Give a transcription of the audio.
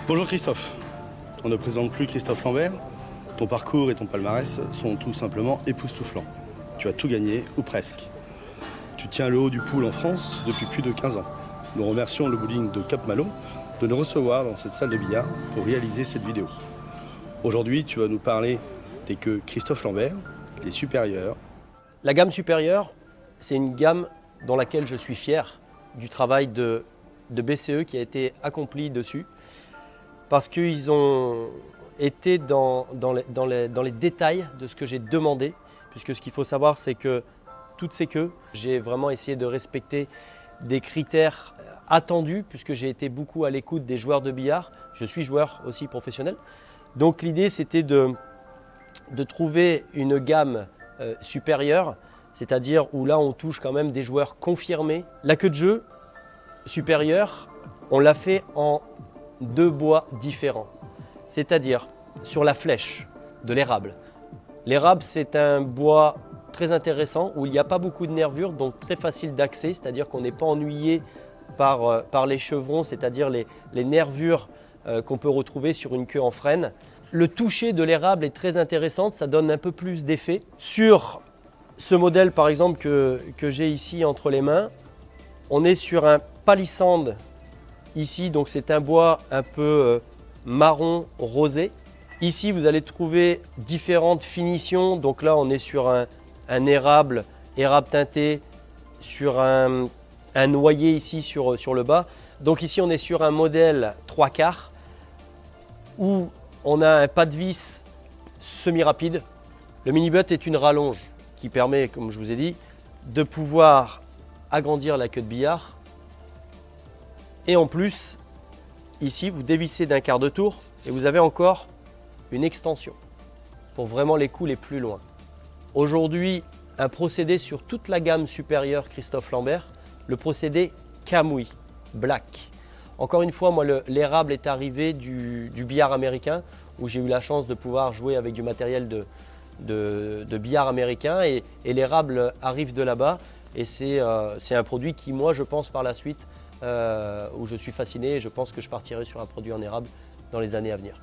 Bonjour Christophe, on ne présente plus Christophe Lambert. Ton parcours et ton palmarès sont tout simplement époustouflants. Tu as tout gagné, ou presque. Tu tiens le haut du pool en France depuis plus de 15 ans. Nous remercions le bowling de Cap-Malo de nous recevoir dans cette salle de billard pour réaliser cette vidéo. Aujourd'hui, tu vas nous parler des queues Christophe Lambert, les supérieures. La gamme supérieure, c'est une gamme dans laquelle je suis fier du travail de BCE qui a été accompli dessus, parce qu'ils ont été dans les détails de ce que j'ai demandé, puisque ce qu'il faut savoir, c'est que toutes ces queues, j'ai vraiment essayé de respecter des critères attendus, puisque j'ai été beaucoup à l'écoute des joueurs de billard. Je suis joueur aussi professionnel. Donc l'idée, c'était de trouver une gamme supérieure, c'est-à-dire où là, on touche quand même des joueurs confirmés. La queue de jeu supérieure, on l'a fait en deux bois différents, c'est-à-dire sur la flèche de l'érable. L'érable, c'est un bois très intéressant où il n'y a pas beaucoup de nervures, donc très facile d'accès, c'est-à-dire qu'on n'est pas ennuyé par les chevrons, c'est-à-dire les nervures qu'on peut retrouver sur une queue en frêne. Le toucher de l'érable est très intéressant, ça donne un peu plus d'effet. Sur ce modèle par exemple que j'ai ici entre les mains, on est sur un palissandre ici, donc c'est un bois un peu marron rosé. Ici vous allez trouver différentes finitions, donc là on est sur un érable teinté, sur un noyer ici sur le bas. Donc ici on est sur un modèle 3/4 où on a un pas de vis semi-rapide. Le mini-butt est une rallonge qui permet, comme je vous ai dit, de pouvoir agrandir la queue de billard. Et en plus, ici, vous dévissez d'un quart de tour et vous avez encore une extension pour vraiment les coups les plus loin. Aujourd'hui, un procédé sur toute la gamme supérieure Christophe Lambert, le procédé Kamui Black. Encore une fois, moi, l'érable est arrivé du billard américain où j'ai eu la chance de pouvoir jouer avec du matériel de billard américain et l'érable arrive de là-bas et c'est un produit qui, moi, je pense par la suite, où je suis fasciné et je pense que je partirai sur un produit en érable dans les années à venir.